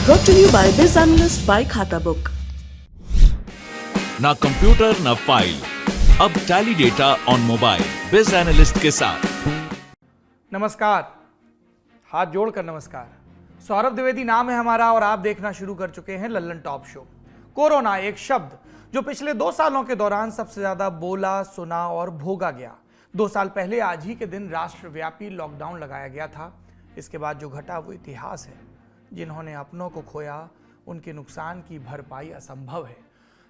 Brought to you by Biz Analyst by खाता book. ना computer ना फाइल, अब टैली डेटा ऑन मोबाइल बिज एनालिस्ट के साथ। नमस्कार, हाथ जोड़कर नमस्कार। सौरभ द्विवेदी नाम है हमारा और आप देखना शुरू कर चुके हैं लल्लन टॉप शो। कोरोना एक शब्द जो पिछले 2 सालों के दौरान सबसे ज्यादा बोला, सुना और भोगा गया। 2 साल पहले आज ही के दिन राष्ट्रव्यापी लॉकडाउन लगाया गया था। इसके बाद जो घटा वो इतिहास है। जिन्होंने अपनों को खोया उनके नुकसान की भरपाई असंभव है,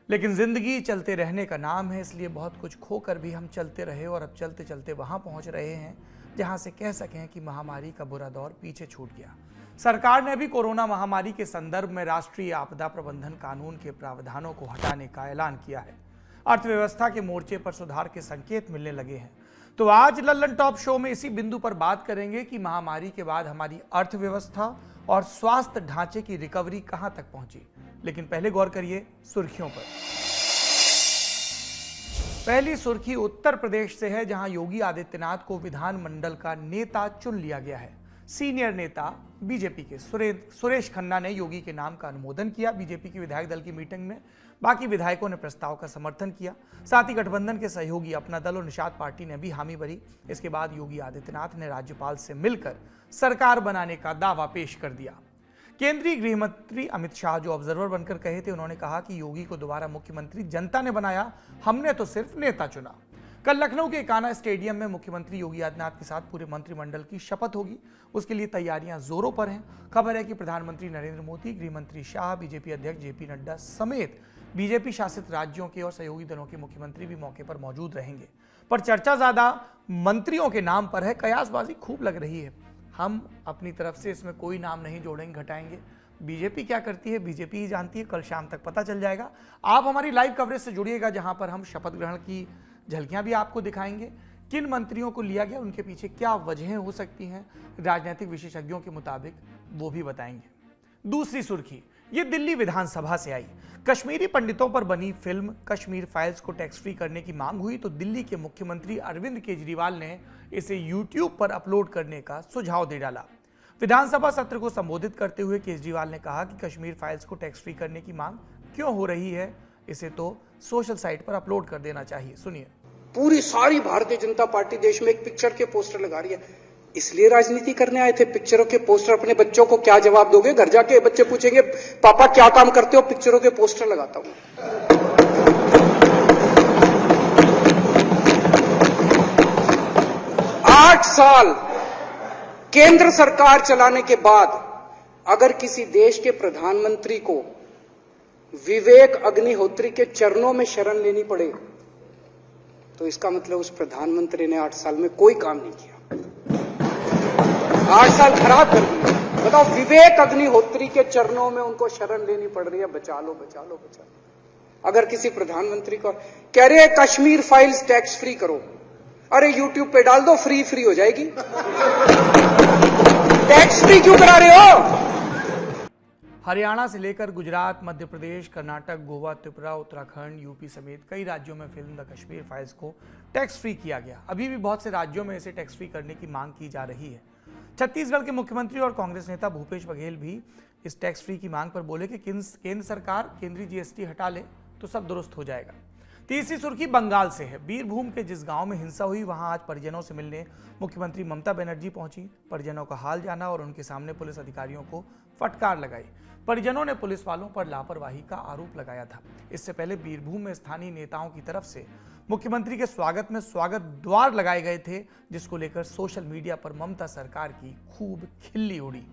लेकिन जिंदगी चलते रहने का नाम है, इसलिए बहुत कुछ खोकर भी हम चलते रहे और अब चलते चलते वहां पहुंच रहे हैं जहां से कह सकें कि महामारी का बुरा दौर पीछे छूट गया। सरकार ने भी कोरोना महामारी के संदर्भ में राष्ट्रीय आपदा प्रबंधन कानून के प्रावधानों को हटाने का ऐलान किया है। अर्थव्यवस्था के मोर्चे पर सुधार के संकेत मिलने लगे हैं। तो आज लल्लन टॉप शो में इसी बिंदु पर बात करेंगे कि महामारी के बाद हमारी अर्थव्यवस्था और स्वास्थ्य ढांचे की रिकवरी कहां तक पहुंची। लेकिन पहले गौर करिए सुर्खियों पर। पहली सुर्खी उत्तर प्रदेश से है, जहां योगी आदित्यनाथ को विधानमंडल का नेता चुन लिया गया है। सीनियर नेता बीजेपी के सुरेश खन्ना ने योगी के नाम का अनुमोदन किया। बीजेपी की विधायक दल की मीटिंग में बाकी विधायकों ने प्रस्ताव का समर्थन किया। साथ ही गठबंधन के सहयोगी अपना दल और निषाद पार्टी ने भी हामी भरी। इसके बाद योगी आदित्यनाथ ने राज्यपाल से मिलकर सरकार बनाने का दावा पेश कर दिया। केंद्रीय गृह मंत्री अमित शाह जो ऑब्जर्वर बनकर कहे थे, उन्होंने कहा कि योगी को दोबारा मुख्यमंत्री जनता ने बनाया, हमने तो सिर्फ नेता चुना। कल लखनऊ के कान्हा स्टेडियम में मुख्यमंत्री योगी आदित्यनाथ के साथ पूरे मंत्रिमंडल की शपथ होगी। उसके लिए तैयारियां जोरों पर हैं। खबर है कि प्रधानमंत्री नरेंद्र मोदी, गृह मंत्री शाह, बीजेपी अध्यक्ष जेपी नड्डा समेत बीजेपी शासित राज्यों के और सहयोगी दलों के मुख्यमंत्री भी मौके पर मौजूद रहेंगे। पर चर्चा ज्यादा मंत्रियों के नाम पर है। कयासबाजी खूब लग रही है। हम अपनी तरफ से इसमें कोई नाम नहीं जोड़ेंगे, घटाएंगे। बीजेपी क्या करती है बीजेपी ही जानती है। कल शाम तक पता चल जाएगा। आप हमारी लाइव कवरेज से जुड़िएगा, जहां पर हम शपथ ग्रहण की झलकियां भी आपको दिखाएंगे। किन मंत्रियों को लिया गया, उनके पीछे क्या वजहें हो सकती हैं, राजनीतिक विशेषज्ञों के मुताबिक वो भी बताएंगे। दूसरी सुर्खी ये दिल्ली विधानसभा से आई। कश्मीरी पंडितों पर बनी फिल्म कश्मीर फाइल्स को टैक्स फ्री करने की मांग हुई तो दिल्ली के मुख्यमंत्री अरविंद केजरीवाल ने इसे यूट्यूब पर अपलोड करने का सुझाव दे डाला। विधानसभा सत्र को संबोधित करते हुए केजरीवाल ने कहा कि कश्मीर फाइल्स को टैक्स फ्री करने की मांग क्यों हो रही है, इसे तो सोशल साइट पर अपलोड कर देना चाहिए। सुनिए। पूरी सारी भारतीय जनता पार्टी देश में एक पिक्चर के पोस्टर लगा रही है। इसलिए राजनीति करने आए थे? पिक्चरों के पोस्टर अपने बच्चों को क्या जवाब दोगे? घर जाके बच्चे पूछेंगे पापा क्या काम करते हो? पिक्चरों के पोस्टर लगाता हूं। 8 साल केंद्र सरकार चलाने के बाद अगर किसी देश के प्रधानमंत्री को विवेक अग्निहोत्री के चरणों में शरण लेनी पड़े तो इसका मतलब उस प्रधानमंत्री ने 8 साल में कोई काम नहीं किया। 8 साल खराब कर दिए। बताओ, विवेक अग्निहोत्री के चरणों में उनको शरण लेनी पड़ रही है, बचा लो बचा लो बचा लो। अगर किसी प्रधानमंत्री को कह रहे हैं कश्मीर फाइल्स टैक्स फ्री करो, अरे यूट्यूब पे डाल दो, फ्री हो जाएगी। टैक्स फ्री क्यों करा रहे हो? हरियाणा से लेकर गुजरात, मध्य प्रदेश, कर्नाटक, गोवा, त्रिपुरा, उत्तराखंड, यूपी समेत कई राज्यों में फिल्म द कश्मीर फाइल्स को टैक्स फ्री किया गया। अभी भी बहुत से राज्यों में इसे टैक्स फ्री करने की मांग की जा रही है। छत्तीसगढ़ के मुख्यमंत्री और कांग्रेस नेता भूपेश बघेल भी इस टैक्स फ्री की मांग पर बोले कि केंद्र सरकार केंद्रीय जीएसटी हटा ले तो सब दुरुस्त हो जाएगा। तीसरी सुर्खी बंगाल से है। बीरभूम के जिस गांव में हिंसा हुई वहां आज परिजनों से मिलने मुख्यमंत्री ममता बनर्जी पहुंची। परिजनों का हाल जाना और उनके सामने पुलिस अधिकारियों को फटकार लगाई। परिजनों ने पुलिस वालों पर लापरवाही का आरोप लगाया था। इससे पहले बीरभूम में स्थानीय नेताओं की तरफ से मुख्यमंत्री के स्वागत में स्वागत द्वार लगाए गए थे, जिसको लेकर सोशल मीडिया पर ममता सरकार की खूब खिल्ली उड़ी।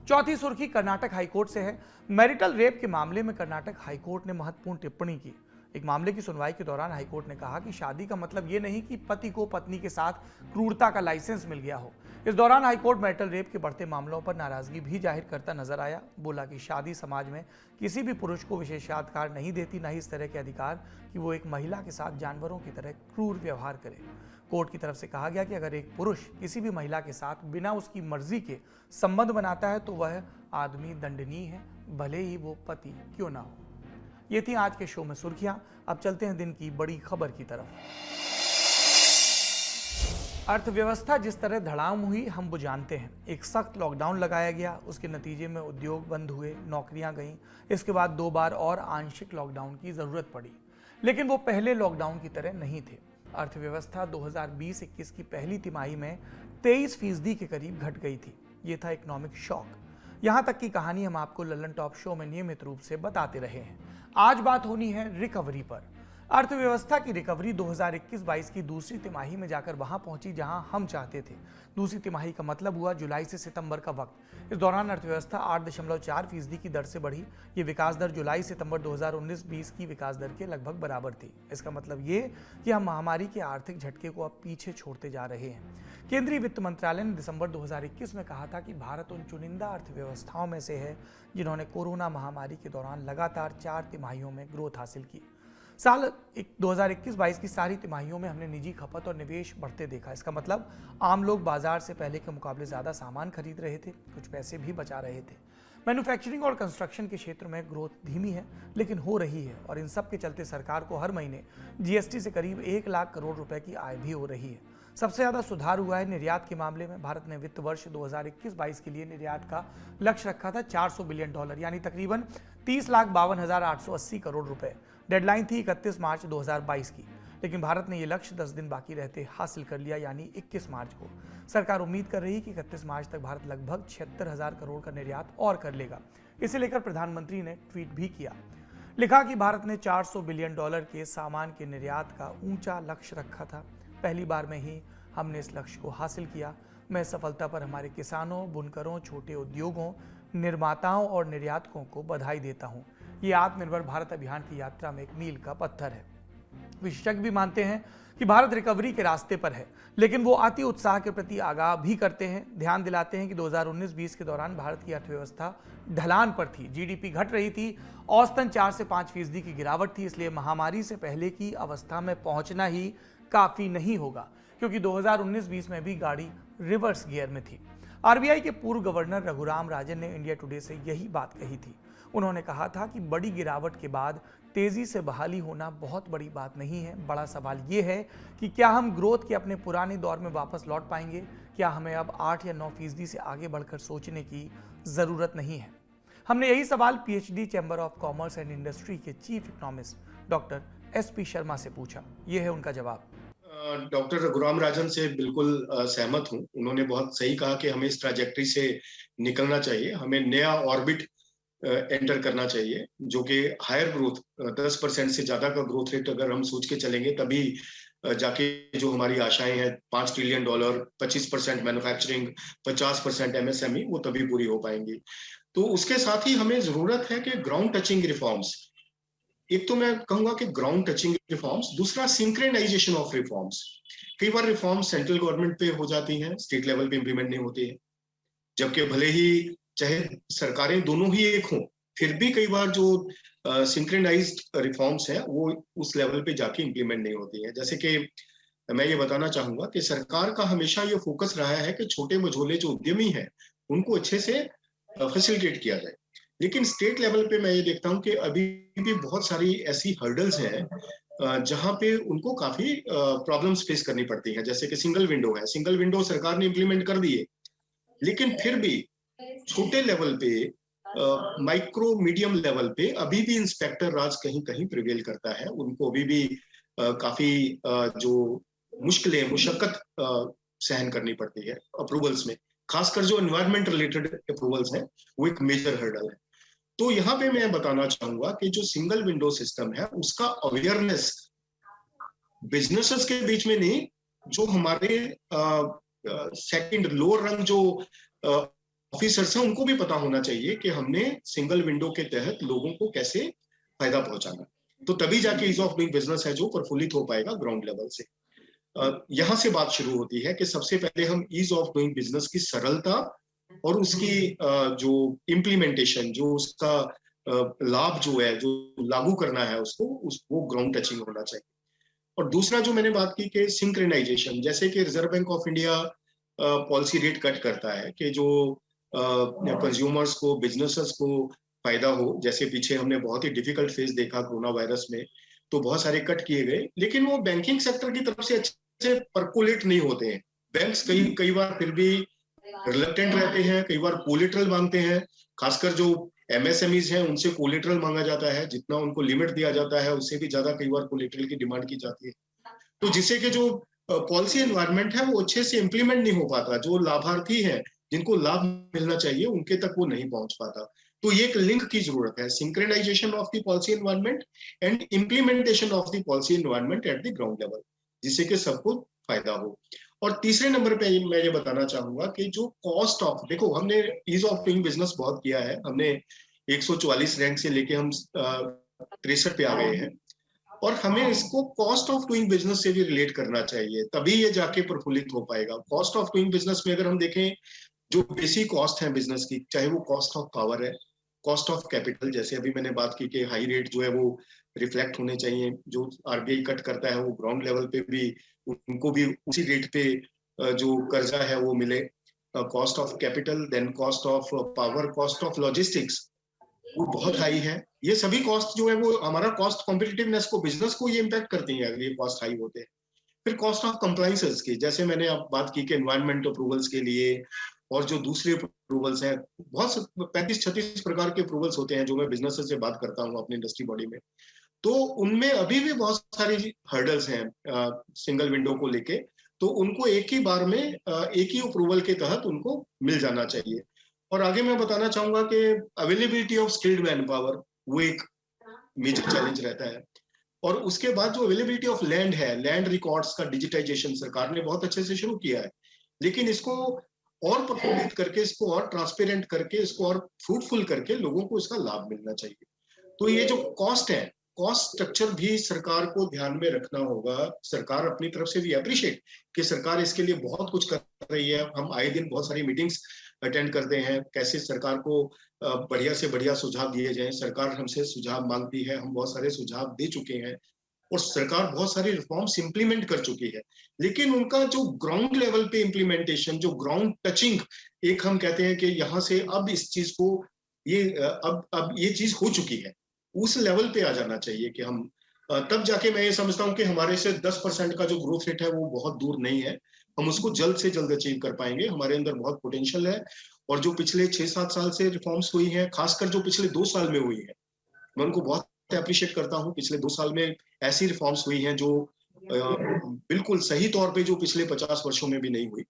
चौथी सुर्खी कर्नाटक हाईकोर्ट से है। मैरिटल रेप के मामले में कर्नाटक हाईकोर्ट ने महत्वपूर्ण टिप्पणी की। एक मामले की सुनवाई के दौरान हाईकोर्ट ने कहा कि शादी का मतलब यह नहीं कि पति को पत्नी के साथ क्रूरता का लाइसेंस मिल गया हो। इस दौरान हाईकोर्ट मैरिटल रेप के बढ़ते मामलों पर नाराजगी भी जाहिर करता नजर आया। बोला कि शादी समाज में किसी भी पुरुष को विशेषाधिकार नहीं देती, न ही इस तरह के अधिकार कि वो एक महिला के साथ जानवरों की तरह क्रूर व्यवहार करे। कोर्ट की तरफ से कहा गया कि अगर एक पुरुष किसी भी महिला के साथ बिना उसकी मर्जी के संबंध बनाता है तो वह आदमी दंडनीय है, भले ही वो पति क्यों ना हो। ये थी आज के शो में सुर्खियां। अब चलते हैं दिन की बड़ी खबर की तरफ। अर्थव्यवस्था जिस तरह धड़ाम हुई हम वो जानते हैं। एक सख्त लॉकडाउन लगाया गया, उसके नतीजे में उद्योग बंद हुए, नौकरियां गईं। इसके बाद 2 बार और आंशिक लॉकडाउन की जरूरत पड़ी, लेकिन वो पहले लॉकडाउन की तरह नहीं थे। अर्थव्यवस्था 2020-21 की पहली तिमाही में 23% के करीब घट गई थी। ये था इकोनॉमिक शॉक। यहाँ तक की कहानी हम आपको लल्लन टॉप शो में नियमित रूप से बताते रहे हैं। आज बात होनी है रिकवरी पर। अर्थव्यवस्था की रिकवरी 2021-22 की दूसरी तिमाही में जाकर वहां पहुंची जहां हम चाहते थे। दूसरी तिमाही का मतलब हुआ जुलाई से सितंबर का वक्त। इस दौरान अर्थव्यवस्था 8.4% की दर से बढ़ी। ये विकास दर जुलाई सितंबर 2019-20 की विकास दर के लगभग बराबर थी। इसका मतलब ये कि हम महामारी के आर्थिक झटके को अब पीछे छोड़ते जा रहे हैं। केंद्रीय वित्त मंत्रालय ने दिसंबर 2021 में कहा था कि भारत उन चुनिंदा अर्थव्यवस्थाओं में से है जिन्होंने कोरोना महामारी के दौरान लगातार 4 तिमाहियों में ग्रोथ हासिल की। साल 2021-22 की सारी तिमाहियों में हमने निजी खपत और निवेश बढ़ते देखा। इसका मतलब आम लोग बाजार से पहले के मुकाबले ज्यादा सामान खरीद रहे थे, कुछ पैसे भी बचा रहे थे। मैन्युफैक्चरिंग और कंस्ट्रक्शन के क्षेत्र में ग्रोथ धीमी है, लेकिन हो रही है, और इन सब के चलते सरकार को हर महीने जीएसटी से करीब 1 लाख करोड़ रुपए की आय भी हो रही है। सबसे ज्यादा सुधार हुआ है निर्यात के मामले में। भारत ने वित्त वर्ष 2021-22 के लिए निर्यात का लक्ष्य रखा था $400 बिलियन, यानी तकरीबन 30,52,880 करोड़ रुपए। डेडलाइन थी 31 मार्च 2022 की, लेकिन भारत ने यह लक्ष्य 10 दिन बाकी रहते हासिल कर लिया, यानी 21 मार्च को। सरकार उम्मीद कर रही है कि 31 मार्च तक भारत लगभग 76,000 करोड़ का निर्यात और कर लेगा। इसे लेकर प्रधानमंत्री ने ट्वीट भी किया। लिखा कि भारत ने $400 बिलियन के सामान के निर्यात का ऊंचा लक्ष्य रखा था। पहली बार में ही हमने इस लक्ष्य को हासिल किया। मैं इस सफलता पर हमारे किसानों, बुनकरों, छोटे उद्योगों, निर्माताओं और निर्यातकों को बधाई देता हूं। ये आत्मनिर्भर भारत अभियान की यात्रा में एक मील का पत्थर है। विशेषज्ञ भी मानते हैं कि भारत रिकवरी के रास्ते पर है, लेकिन वो अति उत्साह के प्रति आगाह भी करते हैं। ध्यान दिलाते हैं कि 2019-20 के दौरान भारत की अर्थव्यवस्था ढलान पर थी। जीडीपी घट रही थी, औसतन 4 से 5% की गिरावट थी। इसलिए महामारी से पहले की अवस्था में पहुंचना ही काफी नहीं होगा, क्योंकि 2019-20 में भी गाड़ी रिवर्स गियर में थी। आरबीआई के पूर्व गवर्नर रघुराम राजन ने इंडिया टुडे से यही बात कही थी। उन्होंने कहा था कि बड़ी गिरावट के बाद तेजी से बहाली होना बहुत बड़ी बात नहीं है। बड़ा सवाल यह है कि क्या हम ग्रोथ के अपने पुराने दौर में वापस लौट पाएंगे। क्या हमें अब 8 या 9% से आगे बढ़कर सोचने की जरूरत नहीं है। हमने यही सवाल PHD Chamber of Commerce and Industry के chief economist doctor SP Sharma से पूछा। यह है उनका जवाब। डॉक्टर रघुराम राजन से बिल्कुल सहमत हूं। उन्होंने बहुत सही कहा कि हमें इस ट्रैजेक्टरी से निकलना चाहिए। हमें नया ऑर्बिट एंटर करना चाहिए, जो कि हायर ग्रोथ 10% से ज्यादा का ग्रोथ रेट अगर हम सोच के चलेंगे, तभी जाके जो हमारी आशाएं हैं $5 ट्रिलियन, 25% मैन्युफैक्चरिंग, 50% एमएसएमई, वो तभी पूरी हो पाएंगी। तो उसके साथ ही हमें जरूरत है कि ग्राउंड टचिंग रिफॉर्म्स, एक तो मैं कहूंगा कि ग्राउंड टचिंग रिफॉर्म्स, दूसरा सिंक्रोनाइजेशन ऑफ रिफॉर्म्स। कई बार रिफॉर्म्स सेंट्रल गवर्नमेंट पे हो जाती हैं, स्टेट लेवल पे इंप्लीमेंट नहीं होती है, जबकि भले ही चाहे सरकारें दोनों ही एक हों, फिर भी कई बार जो सिंक्रोनाइज्ड रिफॉर्म्स हैं वो उस लेवल पे जाके इंप्लीमेंट नहीं होती है। जैसे कि मैं ये बताना चाहूंगा कि सरकार का हमेशा ये फोकस रहा है कि छोटे मझोले जो उद्यमी हैं उनको अच्छे से फैसिलिटेट किया जाए, लेकिन स्टेट लेवल पे मैं ये देखता हूँ कि अभी भी बहुत सारी ऐसी हर्डल्स हैं जहां पे उनको काफी प्रॉब्लम्स फेस करनी पड़ती हैं। जैसे कि सिंगल विंडो है, सिंगल विंडो सरकार ने इंप्लीमेंट कर दी है, लेकिन फिर भी छोटे लेवल पे, माइक्रो मीडियम लेवल पे अभी भी इंस्पेक्टर राज कहीं कहीं प्रिवेल करता है। उनको अभी भी काफी जो मुश्किलें, मुशक्कत सहन करनी पड़ती है अप्रूवल्स में, खासकर जो एनवायरमेंट रिलेटेड अप्रूवल्स हैं वो एक मेजर हर्डल है। तो यहाँ पे मैं बताना चाहूंगा कि जो सिंगल विंडो सिस्टम है उसका अवेयरनेस बिजनेसेस के बीच में नहीं, जो हमारे सेकंड लोअर रंग जो ऑफिसर्स हैं उनको भी पता होना चाहिए कि हमने सिंगल विंडो के तहत लोगों को कैसे फायदा पहुंचाना। तो तभी जाके ईज ऑफ डूइंग बिजनेस है जो प्रफुल्लित हो पाएगा ग्राउंड लेवल से। यहां से बात शुरू होती है कि सबसे पहले हम ईज ऑफ डूइंग बिजनेस की सरलता और उसकी जो इम्प्लीमेंटेशन, जो उसका लाभ जो है, जो लागू करना है वो ग्राउंड टचिंग होना चाहिए। और दूसरा जो मैंने बात की कि सिंक्रोनाइजेशन, जैसे कि reserve bank of India policy rate cut करता है कि जो कंज्यूमर्स को, बिजनेसेस को फायदा हो। जैसे पीछे हमने बहुत ही डिफिकल्ट फेज देखा कोरोना वायरस में, तो बहुत सारे कट किए गए, लेकिन वो बैंकिंग सेक्टर की तरफ से अच्छे परकोलेट नहीं होते हैं। बैंक्स कई बार फिर भी रिलक्टेंट रहते हैं, कई बार कोलेटरल मांगते हैं, खासकर जो एमएसएमईज हैं उनसे कोलेटरल मांगा जाता है, जितना उनको लिमिट दिया जाता है उससे भी ज्यादा कई बार कोलेटरल की डिमांड की जाती है। तो जिससे कि जो पॉलिसी एनवायरनमेंट है वो अच्छे से इम्प्लीमेंट नहीं हो पाता, जो लाभार्थी हैं जिनको लाभ मिलना चाहिए उनके तक वो नहीं पहुंच पाता। तो ये एक लिंक की जरूरत है, synchronization of the policy environment and implementation of the policy environment at the ground level, जिससे कि सबको फायदा हो। और तीसरे नंबर पे मैं ये बताना चाहूंगा कि जो कॉस्ट ऑफ, देखो हमने ईज ऑफ डूइंग बिजनेस बहुत किया है, हमने 144 रैंक से लेके हम 63 पे आ गए हैं, और हमें इसको कॉस्ट ऑफ डूइंग बिजनेस से भी रिलेट करना चाहिए, तभी ये जाके प्रफुल्लित हो पाएगा। कॉस्ट ऑफ डूइंग बिजनेस में अगर हम देखें, जो बेसिक कॉस्ट है बिजनेस की, चाहे वो कॉस्ट ऑफ पावर है, कॉस्ट ऑफ कैपिटल, जैसे अभी मैंने बात की कि हाई रेट जो है वो रिफ्लेक्ट होने चाहिए, जो आरबीआई कट करता है वो ग्राउंड लेवल पे भी उनको भी उसी रेट पे जो कर्जा है वो मिले। Cost of capital, then cost of power, cost of logistics वो बहुत हाई है। ये सभी कॉस्ट जो है वो हमारा कॉस्ट कॉम्पिटिटिवनेस को, बिजनेस को ये इम्पैक्ट करती है अगर ये कॉस्ट हाई होते हैं। फिर कॉस्ट ऑफ कंप्लायंसेस की, जैसे मैंने अब बात की कि एनवायरमेंट अप्रूवल्स के लिए और जो दूसरे अप्रूवल्स हैं, बहुत 35-36 प्रकार के अप्रूवल्स होते हैं जो मैं बिजनेस से बात करता हूँ अपनी इंडस्ट्री बॉडी में, तो उनमें अभी भी बहुत सारी हर्डल्स हैं सिंगल विंडो को लेके, तो उनको एक ही बार में एक ही अप्रूवल के तहत उनको मिल जाना चाहिए। और आगे मैं बताना चाहूंगा कि availability of skilled man power वो एक मेजर चैलेंज रहता है। और उसके बाद जो अवेलेबिलिटी ऑफ लैंड है, लैंड रिकॉर्ड्स का डिजिटाइजेशन सरकार ने बहुत अच्छे से शुरू किया है, लेकिन इसको और प्रफुल्लित करके, इसको और ट्रांसपेरेंट करके, इसको और फ्रूटफुल करके लोगों को इसका लाभ मिलना चाहिए। तो ये जो कॉस्ट है, कॉस्ट स्ट्रक्चर भी सरकार को ध्यान में रखना होगा। सरकार अपनी तरफ से भी अप्रिशिएट कि सरकार इसके लिए बहुत कुछ कर रही है, हम आए दिन बहुत सारी मीटिंग्स अटेंड करते हैं, कैसे सरकार को बढ़िया से बढ़िया सुझाव दिए जाएं। सरकार हमसे सुझाव मांगती है, हम बहुत सारे सुझाव दे चुके हैं और सरकार बहुत सारी रिफॉर्म्स इंप्लीमेंट कर चुकी है, लेकिन उनका जो ग्राउंड लेवल पे इंप्लीमेंटेशन, जो ग्राउंड टचिंग, एक हम कहते हैं कि यहाँ से अब इस चीज को ये अब ये चीज हो चुकी है, उस लेवल पे आ जाना चाहिए कि हम तब जाके मैं ये समझता हूँ कि हमारे से 10% का जो ग्रोथ रेट है वो बहुत दूर नहीं है, हम उसको जल्द से जल्द अचीव कर पाएंगे। हमारे अंदर बहुत पोटेंशियल है, और जो पिछले 6-7 साल से रिफॉर्म्स हुई हैं, खासकर जो पिछले 2 साल में हुई है, मैं उनको बहुत अप्रिशिएट करता हूँ। पिछले 2 साल में ऐसी रिफॉर्म्स हुई हैं जो बिल्कुल सही तौर पे जो पिछले 50 वर्षों में भी नहीं हुई,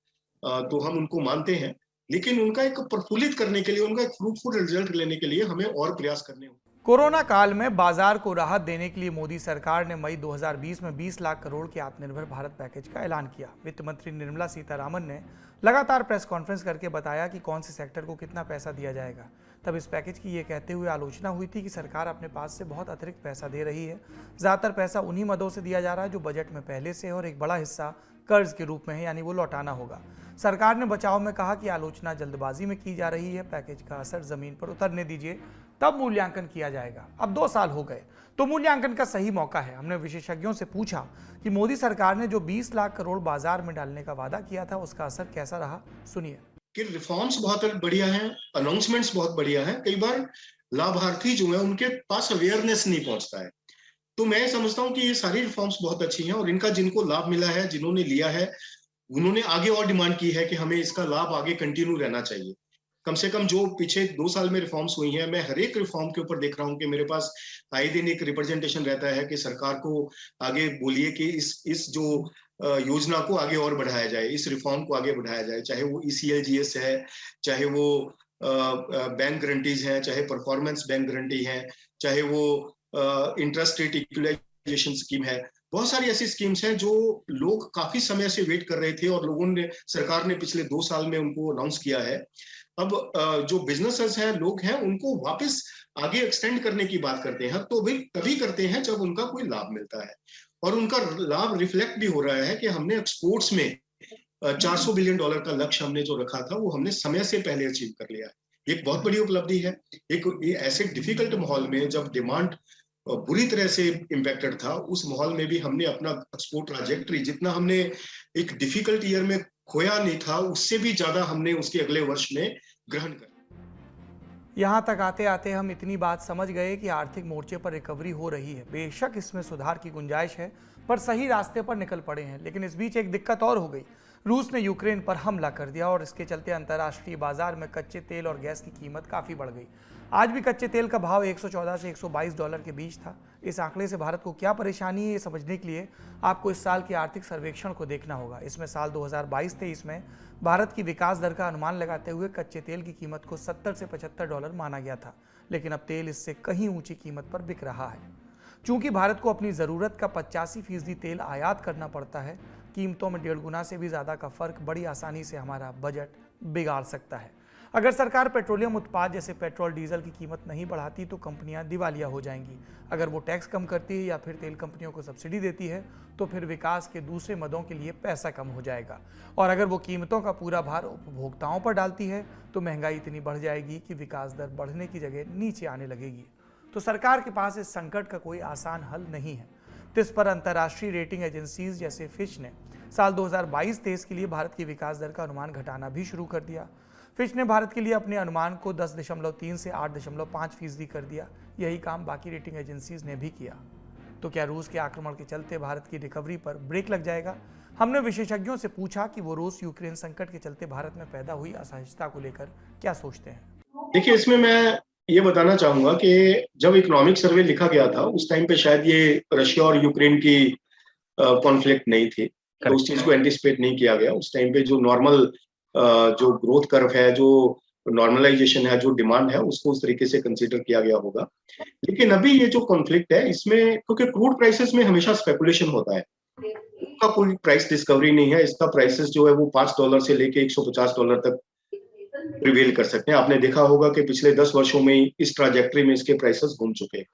तो हम उनको मानते हैं, लेकिन उनका एक प्रफुल्लित करने के लिए, उनका एक फ्रूटफुल रिजल्ट लेने के लिए हमें और प्रयास करने होंगे। कोरोना काल में बाजार को राहत देने के लिए मोदी सरकार ने मई 2020 में 20 लाख करोड़ के आत्मनिर्भर भारत पैकेज का ऐलान किया। वित्त मंत्री निर्मला सीतारामन ने लगातार प्रेस कॉन्फ्रेंस करके बताया कि कौन से सेक्टर को कितना पैसा दिया जाएगा। तब इस पैकेज की ये कहते हुए आलोचना हुई थी कि सरकार अपने पास से बहुत अतिरिक्त पैसा दे रही है। ज़्यादातर पैसा उन्हीं मदों से दिया जा रहा है जो बजट में पहले से है, और एक बड़ा हिस्सा कर्ज के रूप में है, यानी वो लौटाना होगा। सरकार ने बचाव में कहा कि आलोचना जल्दबाजी में की जा रही है, पैकेज का असर जमीन पर उतरने दीजिए, तब मूल्यांकन किया जाएगा। अब 2 साल हो गए तो मूल्यांकन का सही मौका है। हमने विशेषज्ञों से पूछा कि मोदी सरकार ने जो 20 लाख करोड़ बाजार में डालने का वादा किया था उसका असर कैसा रहा, सुनिए। कि रिफॉर्म्स बहुत बढ़िया हैं, अनाउंसमेंट्स बहुत बढ़िया हैं, कई बार लाभार्थी जो है उनके पास अवेयरनेस नहीं पहुंचता है। तो मैं समझता हूं कि ये सारी रिफॉर्म्स बहुत अच्छी हैं, और इनका जिनको लाभ मिला है, जिन्होंने लिया है, उन्होंने आगे और डिमांड की है कि हमें इसका लाभ आगे कंटिन्यू रहना चाहिए। कम से कम जो पीछे 2 साल में रिफॉर्म्स हुई हैं, मैं हर एक रिफॉर्म के ऊपर देख रहा हूं कि मेरे पास आए दिन एक रिप्रेजेंटेशन रहता है कि सरकार को आगे बोलिए कि इस जो योजना को आगे और बढ़ाया जाए, इस रिफॉर्म को आगे बढ़ाया जाए, चाहे वो ECLGS है, चाहे वो बैंक गारंटीज हैं, चाहे परफॉर्मेंस बैंक गारंटी है, चाहे वो इंटरेस्ट रेट इक्वलाइजेशन स्कीम है। बहुत सारी ऐसी स्कीम्स हैं जो लोग काफी समय से वेट कर रहे थे, और लोगों ने, सरकार ने पिछले 2 साल में उनको अनाउंस किया है। अब जो बिजनेसेस हैं, लोग हैं, उनको वापस आगे एक्सटेंड करने की बात करते हैं, तो भी तभी करते हैं जब उनका कोई लाभ मिलता है, और उनका लाभ रिफ्लेक्ट भी हो रहा है कि हमने एक्सपोर्ट्स में $400 बिलियन का लक्ष्य हमने जो रखा था वो हमने समय से पहले अचीव कर लिया है। एक बहुत बड़ी उपलब्धि है। एक ऐसे डिफिकल्ट माहौल में जब डिमांड बुरी तरह से इम्पैक्टेड था, उस माहौल में भी हमने अपना एक्सपोर्ट ट्रैजेक्टरी, जितना हमने एक डिफिकल्ट ईयर में खोया नहीं था, उससे भी ज्यादा हमने उसके अगले वर्ष में ग्रहण कर। यहाँ तक आते आते हम इतनी बात समझ गए कि आर्थिक मोर्चे पर रिकवरी हो रही है। बेशक इसमें सुधार की गुंजाइश है, पर सही रास्ते पर निकल पड़े हैं। लेकिन इस बीच एक दिक्कत और हो गई। रूस ने यूक्रेन पर हमला कर दिया और इसके चलते अंतर्राष्ट्रीय बाजार में कच्चे तेल और गैस की कीमत काफ़ी बढ़ गई। आज भी कच्चे तेल का भाव 114 से 122 डॉलर के बीच था। इस आंकड़े से भारत को क्या परेशानी है, ये समझने के लिए आपको इस साल के आर्थिक सर्वेक्षण को देखना होगा। इसमें साल 2022-23 में भारत की विकास दर का अनुमान लगाते हुए कच्चे तेल की कीमत को 70 से 75 डॉलर माना गया था, लेकिन अब तेल इससे कहीं ऊंची कीमत पर बिक रहा है। चूंकि भारत को अपनी ज़रूरत का 85% तेल आयात करना पड़ता है, कीमतों में 1.5 गुना से भी ज़्यादा का फर्क बड़ी आसानी से हमारा बजट बिगाड़ सकता है। अगर सरकार पेट्रोलियम उत्पाद जैसे पेट्रोल डीजल की कीमत नहीं बढ़ाती तो कंपनियां दिवालिया हो जाएंगी। अगर वो टैक्स कम करती है या फिर तेल कंपनियों को सब्सिडी देती है तो फिर विकास के दूसरे मदों के लिए पैसा कम हो जाएगा। और अगर वो कीमतों का पूरा भार उपभोक्ताओं पर डालती है तो महंगाई इतनी बढ़ जाएगी कि विकास दर बढ़ने की जगह नीचे आने लगेगी। तो सरकार के पास इस संकट का कोई आसान हल नहीं है। तो इस पर अंतर्राष्ट्रीय रेटिंग एजेंसीज जैसे फिच ने साल 2022-23 के लिए भारत की विकास दर का अनुमान घटाना भी शुरू कर दिया। फिच ने भारत के लिए अपने अनुमान को 10.3 से 8.5% कर दिया। यही काम बाकी रेटिंग एजेंसीज ने भी किया। तो क्या रूस के आक्रमण के चलते भारत की रिकवरी पर ब्रेक लग जाएगा? हमने विशेषज्ञों से पूछा कि वो रूस यूक्रेन संकट के चलते भारत में पैदा हुई असहजता को लेकर क्या सोचते हैं। देखिए, इसमें मैं ये बताना चाहूंगा कि जब इकोनॉमिक सर्वे लिखा गया था उस टाइम पे शायद ये रशिया और यूक्रेन की कॉन्फ्लिक्ट नहीं थी, तो उस चीज को एंटिसिपेट नहीं किया गया। उस टाइम पे जो नॉर्मल जो ग्रोथ कर्व है, जो नॉर्मलाइजेशन है, जो डिमांड है, उसको उस तरीके से कंसीडर किया गया होगा। लेकिन अभी ये जो कॉन्फ्लिक्ट है इसमें, क्योंकि क्रूड प्राइसेस में हमेशा स्पेकुलेशन होता है, इसका कोई प्राइस डिस्कवरी नहीं है। इसका प्राइसेस जो है वो $5 से लेके $150 तक प्रिवेल कर सकते हैं। आपने देखा होगा कि पिछले 10 वर्षों में इस ट्राजेक्टरी में इसके प्राइसेस घूम चुके हैं।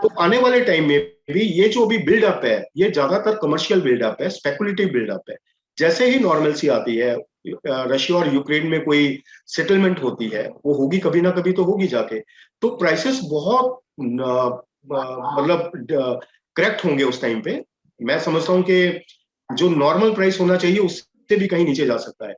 तो आने वाले टाइम में भी ये जो अभी बिल्डअप है, ये ज्यादातर कमर्शियल बिल्डअप है, स्पेकुलेटिव बिल्डअप है। जैसे ही नॉर्मलसी आती है, रशिया और यूक्रेन में कोई सेटलमेंट होती है, वो होगी कभी ना कभी तो होगी जाके, तो प्राइसेस बहुत मतलब करेक्ट होंगे उस टाइम पे। मैं समझता हूं कि जो नॉर्मल प्राइस होना चाहिए उससे भी कहीं नीचे जा सकता है।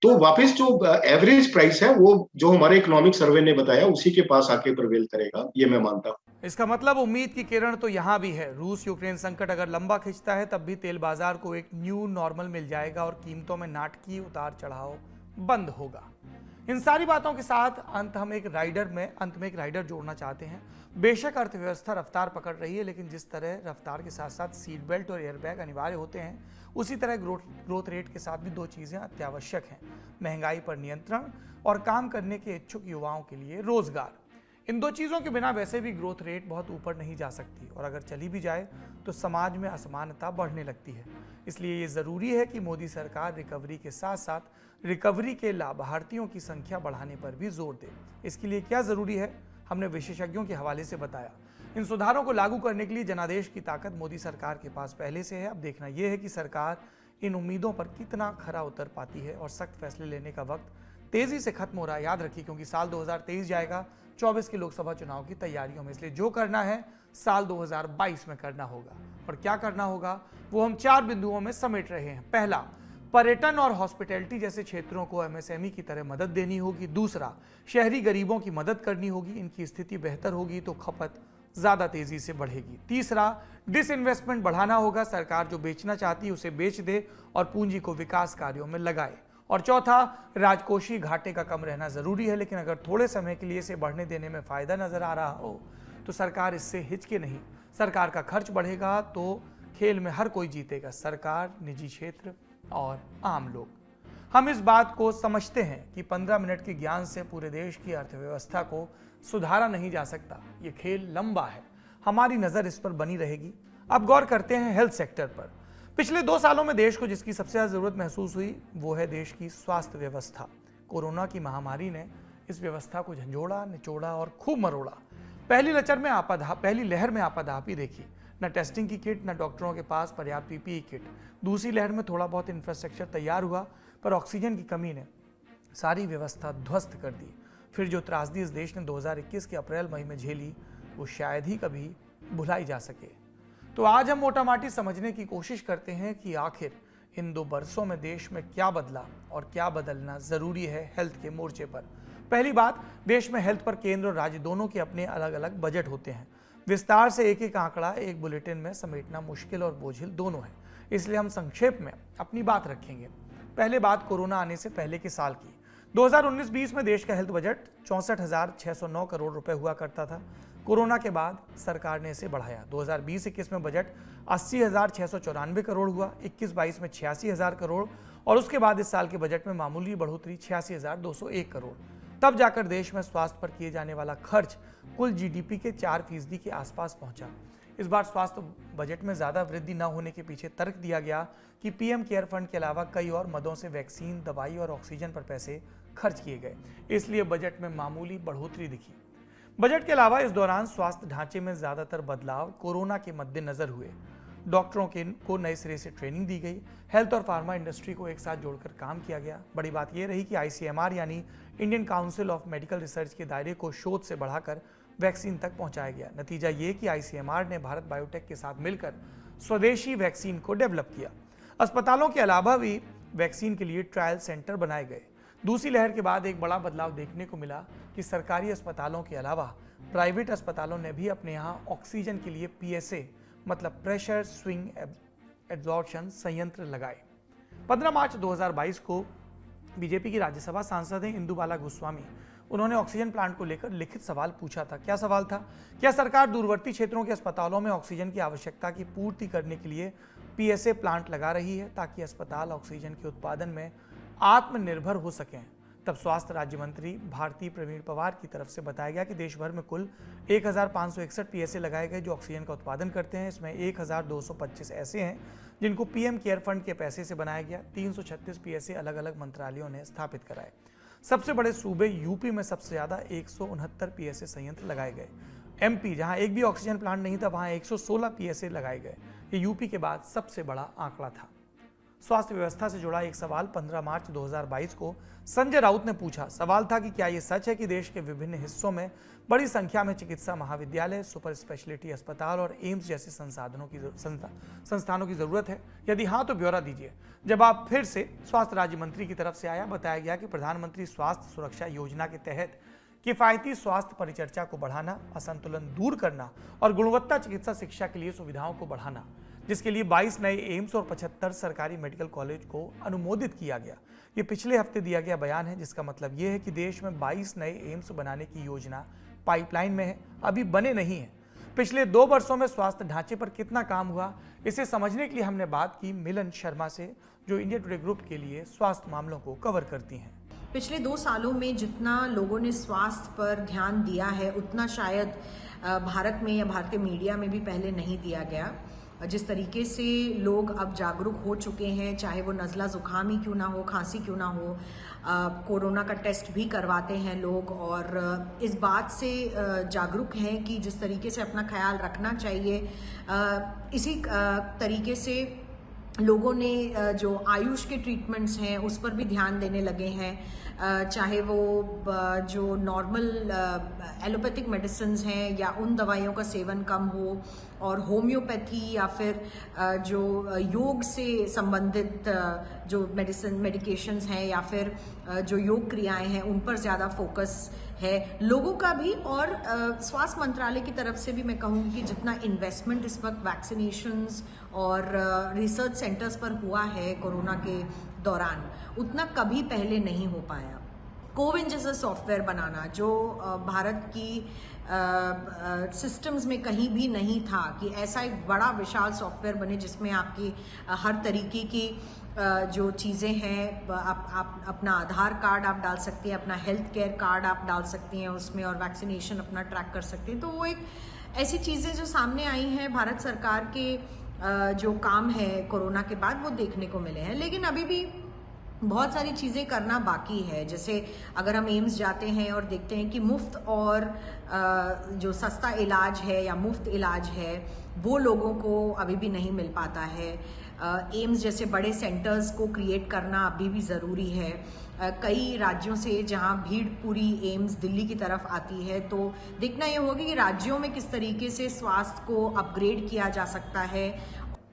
तो वापस जो एवरेज प्राइस है वो जो हमारे इकोनॉमिक सर्वे ने बताया उसी के पास आके प्रिवेल करेगा, ये मैं मानता हूं। इसका मतलब उम्मीद की किरण तो यहाँ भी है। रूस यूक्रेन संकट अगर लंबा खिंचता है तब भी तेल बाजार को एक न्यू नॉर्मल मिल जाएगा और कीमतों में नाटकीय उतार चढ़ाव बंद होगा। इन सारी बातों के साथ अंत में एक राइडर जोड़ना चाहते हैं। बेशक अर्थव्यवस्था रफ्तार पकड़ रही है, लेकिन जिस तरह रफ्तार के साथ साथ सीट बेल्ट और एयरबैग अनिवार्य होते हैं, उसी तरह ग्रोथ रेट के साथ भी 2 चीज़ें अत्यावश्यक हैं: महंगाई पर नियंत्रण और काम करने के इच्छुक युवाओं के लिए रोजगार। इन 2 चीज़ों के बिना वैसे भी ग्रोथ रेट बहुत ऊपर नहीं जा सकती, और अगर चली भी जाए तो समाज में असमानता बढ़ने लगती है। इसलिए ये ज़रूरी है कि मोदी सरकार रिकवरी के साथ साथ रिकवरी के लाभार्थियों की संख्या बढ़ाने पर भी जोर दे। इसके लिए क्या ज़रूरी है, हमने विशेषज्ञों के हवाले से बताया। इन सुधारों को लागू करने के लिए जनादेश की ताकत मोदी सरकार के पास पहले से है। अब देखना यह है कि सरकार इन उम्मीदों पर कितना खरा उतर पाती है, और सख्त फैसले लेने का वक्त तेजी से खत्म हो रहा है। याद रखिए, क्योंकि साल 2023 जाएगा 24 के लोकसभा चुनाव की तैयारियों में, इसलिए जो करना है साल 2022 में करना होगा। और क्या करना होगा वो हम 4 बिंदुओं में समेट रहे हैं। पहला, पर्यटन और हॉस्पिटैलिटी जैसे क्षेत्रों को एमएसएमई की तरह मदद देनी होगी। दूसरा, शहरी गरीबों की मदद करनी होगी, इनकी स्थिति बेहतर होगी तो खपत ज्यादा तेजी से बढ़ेगी। तीसरा, डिसइन्वेस्टमेंट बढ़ाना होगा, सरकार जो बेचना चाहती है उसे बेच दे और पूंजी को विकास कार्यों में लगाए। और चौथा, राजकोषीय घाटे का कम रहना जरूरी है, लेकिन अगर थोड़े समय के लिए इसे बढ़ने देने में फायदा नजर आ रहा हो तो सरकार इससे हिचके नहीं। सरकार का खर्च बढ़ेगा तो खेल में हर कोई जीतेगा, सरकार, निजी क्षेत्र और आम लोग। हम इस बात को समझते हैं कि 15 मिनट के ज्ञान से पूरे देश की अर्थव्यवस्था को सुधारा नहीं जा सकता। ये खेल लंबा है, हमारी नजर इस पर बनी रहेगी। अब गौर करते हैं हेल्थ सेक्टर पर। पिछले 2 सालों में देश को जिसकी सबसे ज्यादा जरूरत महसूस हुई वो है देश की स्वास्थ्य व्यवस्था। कोरोना की महामारी ने इस व्यवस्था को झंझोड़ा, निचोड़ा और खूब मरोड़ा। पहली लहर में आपाधापी देखी, न टेस्टिंग की किट, न डॉक्टरों के पास पर्याप्त पीपीई किट। दूसरी लहर में थोड़ा बहुत इंफ्रास्ट्रक्चर तैयार हुआ, पर ऑक्सीजन की कमी ने सारी व्यवस्था ध्वस्त कर दी। फिर जो त्रासदी इस देश ने 2021 के अप्रैल मई में झेली वो शायद ही कभी भुलाई जा सके। तो आज हम मोटामाटी समझने की कोशिश करते हैं कि आखिर इन 2 बरसों में देश में क्या बदला और क्या बदलना जरूरी है हेल्थ के मोर्चे पर। पहली बात, देश में हेल्थ पर केंद्र और राज्य दोनों के अपने अलग अलग बजट होते हैं। विस्तार से एक एक आंकड़ा एक बुलेटिन में समेटना मुश्किल और बोझिल दोनों है। इसलिए हम संक्षेप में अपनी बात रखेंगे। पहले बात कोरोना आने से पहले के साल की। 2019-20 में देश का हेल्थ बजट 64,609 करोड़ रुपए हुआ करता था। कोरोना के बाद सरकार ने इसे बढ़ाया। 2020-21 में बजट 80,694 करोड़ हुआ, 21-22 में 86,000 करोड़ और उसके बाद इस साल के बजट में मामूली बढ़ोतरी 86,201 करोड़। तब जाकर देश में स्वास्थ्य पर किए जाने वाला खर्च कुल जीडीपी के 4% के आसपास पहुंचा। इस बार स्वास्थ्य बजट में ज्यादा वृद्धि न होने के पीछे तर्क दिया गया कि पीएम केयर फंड के अलावा कई और मदों से वैक्सीन, दवाई और ऑक्सीजन पर पैसे खर्च किए गए, इसलिए बजट में मामूली बढ़ोतरी दिखी। बजट के अलावा इस दौरान स्वास्थ्य ढांचे में ज्यादातर बदलाव कोरोना के मद्देनजर हुए। डॉक्टरों को नए सिरे से ट्रेनिंग दी गई, हेल्थ और फार्मा इंडस्ट्री को एक साथ जोड़कर काम किया गया। बड़ी बात यह रही कि आईसीएमआर यानी Indian council of medical research के दायरे को शोध से बढ़ाकर वैक्सीन तक पहुंचाया गया। नतीजा ये कि आईसीएमआर ने भारत बायोटेक के साथ मिलकर स्वदेशी वैक्सीन को डेवलप किया। अस्पतालों के अलावा भी वैक्सीन के लिए ट्रायल सेंटर बनाए गए। दूसरी लहर के बाद एक बड़ा बदलाव देखने को मिला कि सरकारी अस्पतालों के अलावा प्राइवेट अस्पतालों ने भी अपने यहाँ ऑक्सीजन के लिए पीएसए मतलब प्रेशर स्विंग एब्जॉर्प्शन संयंत्र लगाए। 15 मार्च 2022 को बीजेपी की राज्यसभा सांसद हैं इंदु बाला गोस्वामी, उन्होंने ऑक्सीजन प्लांट को लेकर लिखित सवाल पूछा था। क्या सवाल था? क्या सरकार दूरवर्ती क्षेत्रों के अस्पतालों में ऑक्सीजन की आवश्यकता की पूर्ति करने के लिए पीएसए प्लांट लगा रही है ताकि अस्पताल ऑक्सीजन के उत्पादन में आत्मनिर्भर हो सकें? तब स्वास्थ्य राज्य मंत्री भारती प्रवीण पवार की तरफ से बताया गया कि देश भर में कुल 1,561 पीएसए लगाए गए जो ऑक्सीजन का उत्पादन करते हैं। इसमें 1,225 ऐसे हैं जिनको पीएम केयर फंड के पैसे से बनाया गया। 336 पीएसए अलग अलग मंत्रालयों ने स्थापित कराए। सबसे बड़े सूबे यूपी में सबसे ज्यादा 169 पीएसए संयंत्र लगाए गए। एमपी, जहां एक भी ऑक्सीजन प्लांट नहीं था, वहां 116 पीएसए लगाए गए। ये यूपी के बाद सबसे बड़ा आंकड़ा था। स्वास्थ्य व्यवस्था से जुड़ा एक सवाल 15 मार्च 2022 को संजय राउत ने पूछा। सवाल था कि क्या ये सच है कि देश के विभिन्न हिस्सों में बड़ी संख्या में चिकित्सा महाविद्यालय, सुपर स्पेशलिटी अस्पताल और एम्स जैसे संस्थानों की जरूरत है? यदि हाँ तो ब्यौरा दीजिए। जवाब फिर से स्वास्थ्य राज्य मंत्री की तरफ से आया। बताया गया कि प्रधानमंत्री स्वास्थ्य सुरक्षा योजना के तहत किफायती स्वास्थ्य परिचर्चा को बढ़ाना, असंतुलन दूर करना और गुणवत्ता चिकित्सा शिक्षा के लिए सुविधाओं को बढ़ाना, जिसके लिए 22 नए एम्स और 75 सरकारी मेडिकल कॉलेज को अनुमोदित किया गया। ये पिछले हफ्ते दिया गया बयान है, जिसका मतलब ये है कि देश में 22 नए एम्स बनाने की योजना पाइपलाइन में है, अभी बने नहीं है। पिछले 2 वर्षों में स्वास्थ्य ढांचे पर कितना काम हुआ, इसे समझने के लिए हमने बात की मिलन शर्मा से, जो इंडिया टुडे ग्रुप के लिए स्वास्थ्य मामलों को कवर करती हैं। पिछले 2 सालों में जितना लोगों ने स्वास्थ्य पर ध्यान दिया है उतना शायद भारत में या भारतीय मीडिया में भी पहले नहीं दिया गया। जिस तरीके से लोग अब जागरूक हो चुके हैं, चाहे वो नज़ला ज़ुकाम ही क्यों ना हो, खांसी क्यों ना हो, कोरोना का टेस्ट भी करवाते हैं लोग और इस बात से जागरूक हैं कि जिस तरीके से अपना ख्याल रखना चाहिए, इसी तरीके से लोगों ने जो आयुष के ट्रीटमेंट्स हैं उस पर भी ध्यान देने लगे हैं। चाहे वो जो नॉर्मल एलोपैथिक मेडिसिन्स हैं या उन दवाइयों का सेवन कम हो और होम्योपैथी या फिर जो योग से संबंधित जो मेडिकेशंस हैं या फिर जो योग क्रियाएं हैं उन पर ज़्यादा फोकस है लोगों का भी। और स्वास्थ्य मंत्रालय की तरफ से भी मैं कहूँगी कि जितना इन्वेस्टमेंट इस वक्त वैक्सीनेशंस और रिसर्च सेंटर्स पर हुआ है कोरोना के दौरान, उतना कभी पहले नहीं हो पाया। कोविन जैसा सॉफ्टवेयर बनाना जो भारत की सिस्टम्स में कहीं भी नहीं था कि ऐसा एक बड़ा विशाल सॉफ्टवेयर बने जिसमें आपकी हर तरीके की जो चीज़ें हैं, आप अपना आधार कार्ड आप डाल सकते हैं, अपना हेल्थ केयर कार्ड आप डाल सकते हैं उसमें और वैक्सीनेशन अपना ट्रैक कर सकते हैं। तो वो एक ऐसी चीज़ें जो सामने आई हैं भारत सरकार के जो काम है कोरोना के बाद वो देखने को मिले हैं। लेकिन अभी भी बहुत सारी चीज़ें करना बाकी है। जैसे अगर हम एम्स जाते हैं और देखते हैं कि मुफ्त और जो सस्ता इलाज है या मुफ्त इलाज है वो लोगों को अभी भी नहीं मिल पाता है। एम्स जैसे बड़े सेंटर्स को क्रिएट करना अभी भी ज़रूरी है। कई राज्यों से जहां भीड़ पूरी एम्स दिल्ली की तरफ आती है, तो देखना ये होगा कि राज्यों में किस तरीके से स्वास्थ्य को अपग्रेड किया जा सकता है।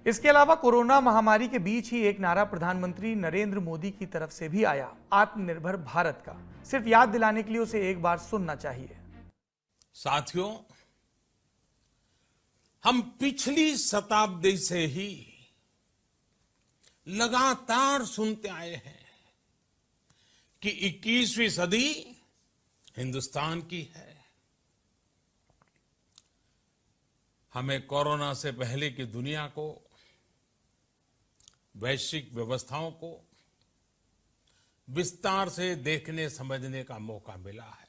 इसके अलावा कोरोना महामारी के बीच ही एक नारा प्रधानमंत्री नरेंद्र मोदी की तरफ से भी आया, आत्मनिर्भर भारत का। सिर्फ याद दिलाने के लिए उसे एक बार सुनना चाहिए। साथियों, हम पिछली शताब्दी से ही लगातार सुनते आए हैं कि 21वीं सदी हिंदुस्तान की है। हमें कोरोना से पहले की दुनिया को, वैश्विक व्यवस्थाओं को विस्तार से देखने समझने का मौका मिला है।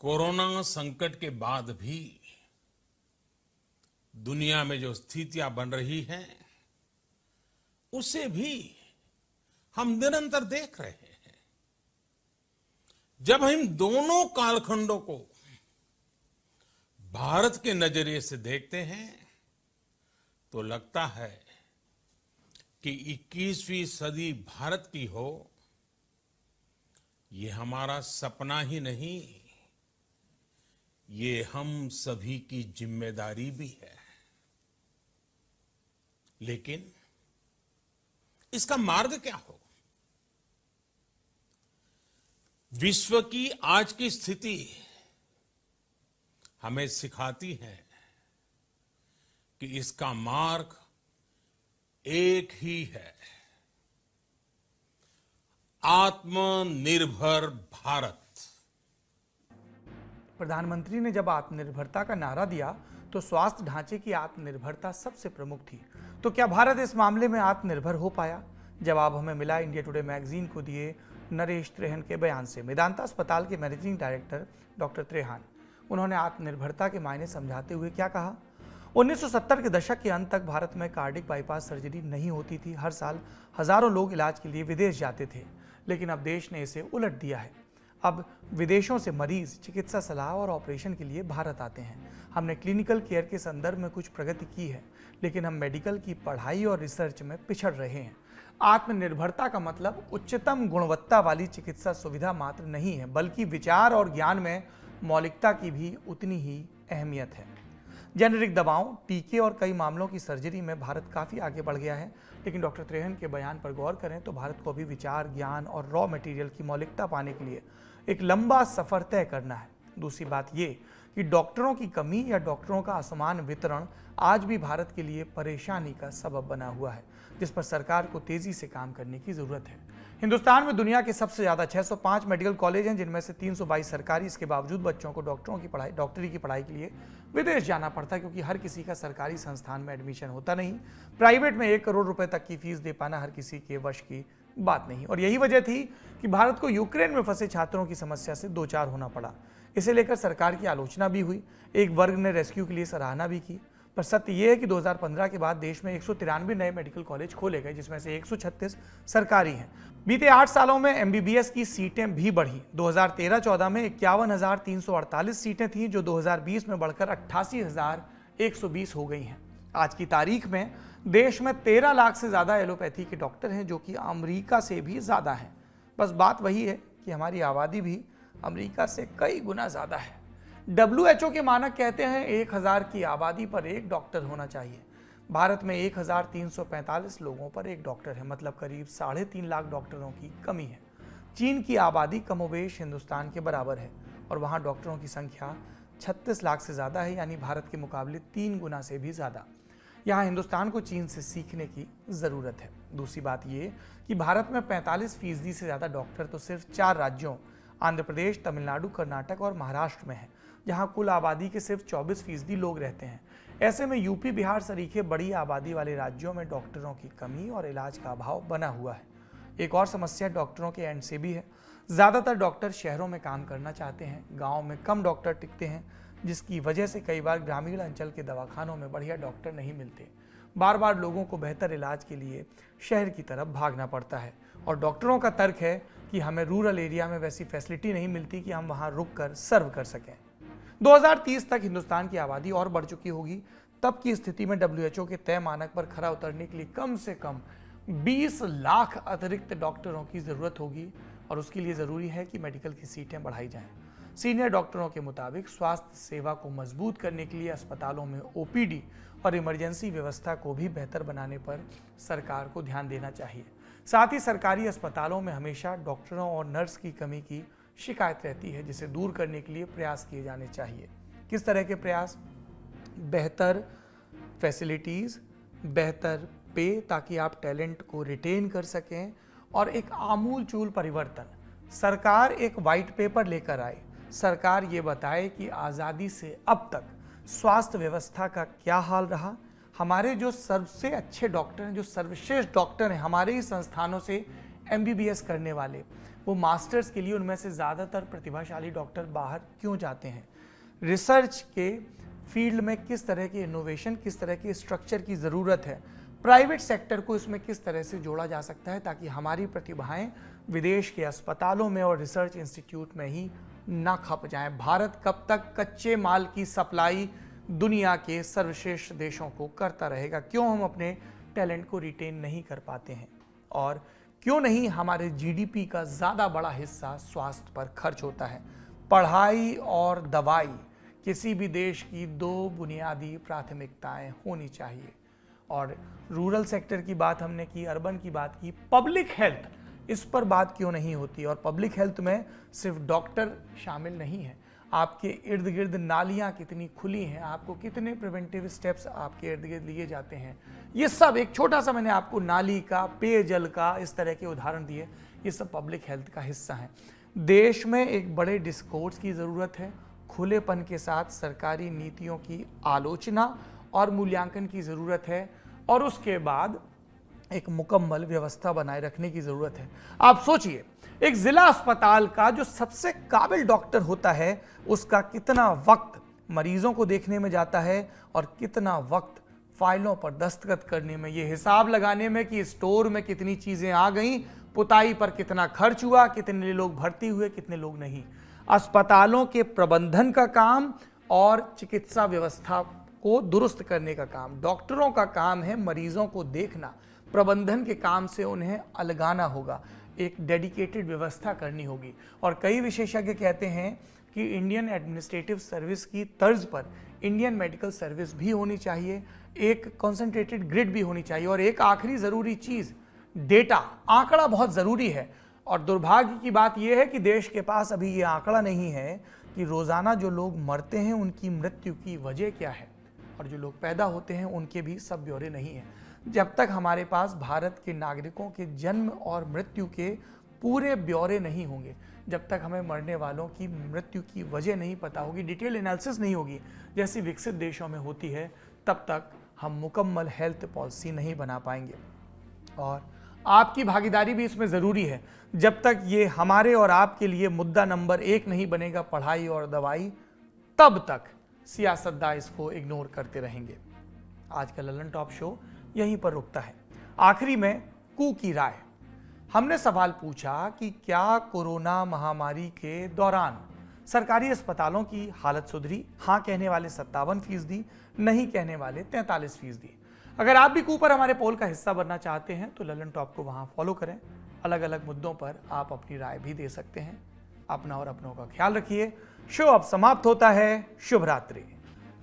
कोरोना संकट के बाद भी दुनिया में जो स्थितियां बन रही हैं, उसे भी हम निरंतर देख रहे हैं। जब हम दोनों कालखंडों को भारत के नजरिए से देखते हैं तो लगता है कि 21वीं सदी भारत की हो, ये हमारा सपना ही नहीं, ये हम सभी की जिम्मेदारी भी है। लेकिन इसका मार्ग क्या हो? विश्व की आज की स्थिति हमें सिखाती है कि इसका मार्ग एक ही है, आत्मनिर्भर भारत। प्रधानमंत्री ने जब आत्मनिर्भरता का नारा दिया तो स्वास्थ्य ढांचे की आत्मनिर्भरता सबसे प्रमुख थी। तो क्या भारत इस मामले में आत्मनिर्भर हो पाया? जवाब हमें मिला इंडिया टुडे मैगजीन को दिए नरेश त्रेहन के बयान से। मेदांता अस्पताल के मैनेजिंग डायरेक्टर डॉक्टर त्रेहन, उन्होंने आत्मनिर्भरता के मायने समझाते हुए क्या कहा? 1970 के दशक के अंत तक भारत में कार्डिक बाईपास सर्जरी नहीं होती थी। हर साल हजारों लोग इलाज के लिए विदेश जाते थे, लेकिन अब देश ने इसे उलट दिया है। अब विदेशों से मरीज चिकित्सा सलाह और ऑपरेशन के लिए भारत आते हैं। हमने क्लिनिकल केयर के संदर्भ में कुछ प्रगति की है, लेकिन हम मेडिकल की पढ़ाई और रिसर्च में पिछड़ रहे हैं। आत्मनिर्भरता का मतलब उच्चतम गुणवत्ता वाली चिकित्सा सुविधा मात्र नहीं है, बल्कि विचार और ज्ञान में मौलिकता की भी उतनी ही अहमियत है। जेनेरिक दवाओं, टीके और कई मामलों की सर्जरी में भारत काफ़ी आगे बढ़ गया है, लेकिन डॉक्टर त्रेहन के बयान पर गौर करें तो भारत को अभी विचार, ज्ञान और रॉ मटेरियल की मौलिकता पाने के लिए एक लंबा सफर तय करना है। दूसरी बात ये कि डॉक्टरों की कमी या डॉक्टरों का असमान वितरण आज भी भारत के लिए परेशानी का सबब बना हुआ है, जिस पर सरकार को तेजी से काम करने की जरूरत है। हिंदुस्तान में दुनिया के सबसे ज्यादा 605 मेडिकल कॉलेज हैं, जिनमें से 322 सरकारी। इसके बावजूद बच्चों को डॉक्टरी की पढ़ाई के लिए विदेश जाना पड़ता है, क्योंकि हर किसी का सरकारी संस्थान में एडमिशन होता नहीं। प्राइवेट में 1 करोड़ रुपए तक की फीस दे पाना हर किसी के वश की बात नहीं। और यही वजह थी कि भारत को यूक्रेन में फंसे छात्रों की समस्या से दो चार होना पड़ा। इसे लेकर सरकार की आलोचना भी हुई, एक वर्ग ने रेस्क्यू के लिए सराहना भी की। पर सत्य यह है कि 2015 के बाद देश में 193 नए मेडिकल कॉलेज खोले गए, जिसमें से 136 सरकारी हैं। बीते 8 सालों में एमबीबीएस की सीटें भी बढ़ी। 2013-14 में 51,348 सीटें थीं, जो 2020 में बढ़कर 88,120 हो गई हैं। आज की तारीख में देश में 13 लाख से ज़्यादा एलोपैथी के डॉक्टर हैं, जो कि अमेरिका से भी ज़्यादा हैं। बस बात वही है कि हमारी आबादी भी अमेरिका से कई गुना ज़्यादा है। WHO के मानक कहते हैं 1000 की आबादी पर एक डॉक्टर होना चाहिए। भारत में 1345 लोगों पर एक डॉक्टर है, मतलब करीब 3.5 लाख डॉक्टरों की कमी है। चीन की आबादी कमोबेश हिंदुस्तान के बराबर है और वहाँ डॉक्टरों की संख्या 36 लाख से ज़्यादा है, यानी भारत के मुकाबले 3 गुना से भी ज़्यादा। यहाँ हिंदुस्तान को चीन से सीखने की ज़रूरत है। दूसरी बात ये कि भारत में 45% से ज़्यादा डॉक्टर तो सिर्फ 4 राज्यों आंध्र प्रदेश, तमिलनाडु, कर्नाटक और महाराष्ट्र में है, जहाँ कुल आबादी के सिर्फ 24% लोग रहते हैं। ऐसे में यूपी, बिहार सरीखे बड़ी आबादी वाले राज्यों में डॉक्टरों की कमी और इलाज का अभाव बना हुआ है। एक और समस्या डॉक्टरों के एंड से भी है। ज़्यादातर डॉक्टर शहरों में काम करना चाहते हैं, गाँव में कम डॉक्टर टिकते हैं, जिसकी वजह से कई बार ग्रामीण अंचल के दवाखानों में बढ़िया डॉक्टर नहीं मिलते। बार बार लोगों को बेहतर इलाज के लिए शहर की तरफ भागना पड़ता है और डॉक्टरों का तर्क है कि हमें रूरल एरिया में वैसी फैसिलिटी नहीं मिलती कि हम वहाँ रुक कर सर्व कर सकें। 2030 तक हिंदुस्तान की आबादी और बढ़ चुकी होगी। तब की स्थिति में WHO के तय मानक पर खरा उतरने के लिए कम से कम 20 लाख अतिरिक्त डॉक्टरों की ज़रूरत होगी और उसके लिए ज़रूरी है कि मेडिकल की सीटें बढ़ाई जाएं। सीनियर डॉक्टरों के मुताबिक स्वास्थ्य सेवा को मजबूत करने के लिए अस्पतालों में OPD और इमरजेंसी व्यवस्था को भी बेहतर बनाने पर सरकार को ध्यान देना चाहिए। साथ ही सरकारी अस्पतालों में हमेशा डॉक्टरों और नर्स की कमी की शिकायत रहती है, जिसे दूर करने के लिए प्रयास किए जाने चाहिए। किस तरह के प्रयास? बेहतर फैसिलिटीज़, बेहतर पे ताकि आप टैलेंट को रिटेन कर सकें, और एक आमूलचूल परिवर्तन। सरकार एक वाइट पेपर लेकर आए, सरकार ये बताए कि आज़ादी से अब तक स्वास्थ्य व्यवस्था का क्या हाल रहा। हमारे जो सबसे अच्छे डॉक्टर हैं, जो सर्वश्रेष्ठ डॉक्टर हैं, हमारे ही संस्थानों से MBBS करने वाले, वो मास्टर्स के लिए उनमें से ज़्यादातर प्रतिभाशाली डॉक्टर बाहर क्यों जाते हैं। रिसर्च के फील्ड में किस तरह के इनोवेशन, किस तरह के स्ट्रक्चर की ज़रूरत है, प्राइवेट सेक्टर को इसमें किस तरह से जोड़ा जा सकता है ताकि हमारी प्रतिभाएं विदेश के अस्पतालों में और रिसर्च इंस्टीट्यूट में ही ना खप जाएं। भारत कब तक कच्चे माल की सप्लाई दुनिया के सर्वश्रेष्ठ देशों को करता रहेगा? क्यों हम अपने टैलेंट को रिटेन नहीं कर पाते हैं? और क्यों नहीं हमारे GDP का ज़्यादा बड़ा हिस्सा स्वास्थ्य पर खर्च होता है? पढ़ाई और दवाई किसी भी देश की 2 बुनियादी प्राथमिकताएं होनी चाहिए। और रूरल सेक्टर की बात हमने की, अर्बन की बात की, पब्लिक हेल्थ, इस पर बात क्यों नहीं होती? और पब्लिक हेल्थ में सिर्फ डॉक्टर शामिल नहीं है, आपके इर्द गिर्द नालियाँ कितनी खुली हैं, आपको कितने प्रिवेंटिव स्टेप्स आपके इर्द गिर्द लिए जाते हैं, ये सब एक छोटा सा मैंने आपको नाली का, पेयजल का, इस तरह के उदाहरण दिए, ये सब पब्लिक हेल्थ का हिस्सा है। देश में एक बड़े डिस्कोर्स की ज़रूरत है, खुलेपन के साथ सरकारी नीतियों की आलोचना और मूल्यांकन की ज़रूरत है, और उसके बाद एक मुकम्मल व्यवस्था बनाए रखने की ज़रूरत है। आप सोचिए, एक ज़िला अस्पताल का जो सबसे काबिल डॉक्टर होता है, उसका कितना वक्त मरीजों को देखने में जाता है और कितना वक्त फाइलों पर दस्तखत करने में, ये हिसाब लगाने में कि स्टोर में कितनी चीज़ें आ गईं, पुताई पर कितना खर्च हुआ, कितने लोग भर्ती हुए, कितने लोग नहीं। अस्पतालों के प्रबंधन का काम और चिकित्सा व्यवस्था को दुरुस्त करने का काम, डॉक्टरों का काम है मरीजों को देखना, प्रबंधन के काम से उन्हें अलगाना होगा, एक डेडिकेटेड व्यवस्था करनी होगी। और कई विशेषज्ञ कहते हैं कि इंडियन एडमिनिस्ट्रेटिव सर्विस की तर्ज पर इंडियन मेडिकल सर्विस भी होनी चाहिए, एक कॉन्सेंट्रेटेड ग्रिड भी होनी चाहिए। और एक आखिरी ज़रूरी चीज़, डेटा, आंकड़ा बहुत ज़रूरी है। और दुर्भाग्य की बात यह है कि देश के पास अभी ये आंकड़ा नहीं है कि रोज़ाना जो लोग मरते हैं उनकी मृत्यु की वजह क्या है, और जो लोग पैदा होते हैं उनके भी सब ब्यौरे नहीं हैं। जब तक हमारे पास भारत के नागरिकों के जन्म और मृत्यु के पूरे ब्यौरे नहीं होंगे, जब तक हमें मरने वालों की मृत्यु की वजह नहीं पता होगी, डिटेल एनालिसिस नहीं होगी जैसी विकसित देशों में होती है, तब तक हम मुकम्मल हेल्थ पॉलिसी नहीं बना पाएंगे। और आपकी भागीदारी भी इसमें ज़रूरी है। जब तक ये हमारे और आपके लिए मुद्दा नंबर 1 नहीं बनेगा, पढ़ाई और दवाई, तब तक सियासतदान इसको इग्नोर करते रहेंगे। आज का ललन टॉप शो यहीं पर रुकता है। आखिरी में कू की राय। हमने सवाल पूछा कि क्या कोरोना महामारी के दौरान सरकारी अस्पतालों की हालत सुधरी? हाँ कहने वाले 57%, नहीं कहने वाले 43%। अगर आप भी कू पर हमारे पोल का हिस्सा बनना चाहते हैं तो ललन टॉप को वहां फॉलो करें। अलग अलग मुद्दों पर आप अपनी राय भी दे सकते हैं। अपना और अपनों का ख्याल रखिए। शो अब समाप्त होता है। शुभ रात्रि।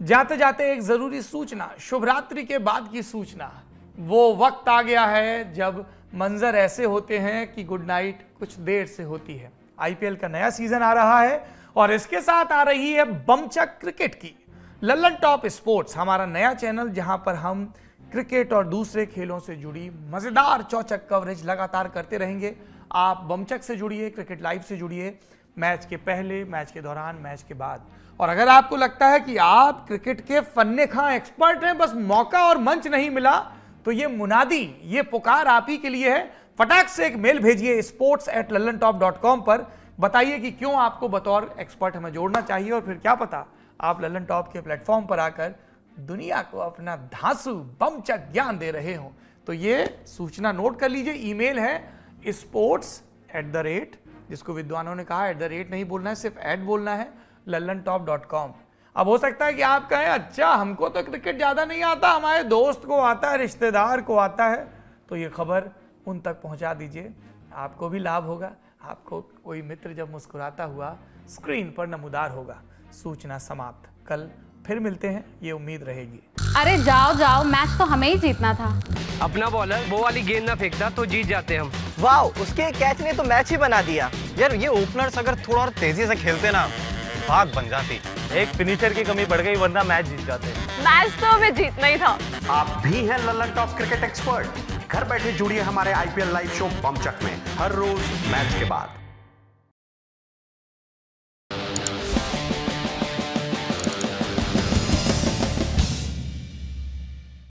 जाते जाते एक जरूरी सूचना, शुभ रात्रि के बाद की सूचना। वो वक्त आ गया है जब मंजर ऐसे होते हैं कि गुड नाइट कुछ देर से होती है। IPL का नया सीजन आ रहा है और इसके साथ आ रही है बमचक क्रिकेट की। ललन टॉप स्पोर्ट्स हमारा नया चैनल, जहां पर हम क्रिकेट और दूसरे खेलों से जुड़ी मजेदार चौचक कवरेज लगातार करते रहेंगे। आप बमचक से जुड़िए, क्रिकेट लाइव से जुड़िए, मैच के पहले, मैच के दौरान, मैच के बाद। और अगर आपको लगता है कि आप क्रिकेट के फन्ने खां एक्सपर्ट हैं, बस मौका और मंच नहीं मिला, तो ये मुनादी, ये पुकार आप ही के लिए है। फटाक से एक मेल भेजिए sports@lallantop.com पर, बताइए कि क्यों आपको बतौर एक्सपर्ट हमें जोड़ना चाहिए। और फिर क्या पता आप ललन टॉप के प्लेटफॉर्म पर आकर दुनिया को अपना धांसू बमचक ज्ञान दे रहे हो। तो ये सूचना नोट कर लीजिए। ईमेल है sports@ जिसको विद्वानों ने कहा @ नहीं बोलना है, सिर्फ @ बोलना है, lallantop.com। अब हो सकता है कि आप कहें अच्छा हमको तो क्रिकेट ज़्यादा नहीं आता, हमारे दोस्त को आता है, रिश्तेदार को आता है, तो ये खबर उन तक पहुंचा दीजिए, आपको भी लाभ होगा। आपको कोई मित्र जब मुस्कुराता हुआ स्क्रीन पर नमूदार होगा। सूचना समाप्त। कल फिर मिलते हैं, ये उम्मीद रहेगी। अरे जाओ जाओ, मैच तो हमें ही जीतना था। अपना बॉलर वो वाली गेंद ना फेंकता तो जीत जाते हम। वाह, उसके कैच ने तो मैच ही बना दिया। यार ये ओपनर्स अगर थोड़ा और तेजी से खेलते ना बात बन जाती। एक फिनिशर की कमी बढ़ गई वरना मैच जीत जाते। मैच तो हमें जीतना ही था। आप भी हैं लल्लन टॉप क्रिकेट एक्सपर्ट? घर बैठे जुड़िए हमारे IPL लाइव शो बमचक में हर रोज मैच के बाद।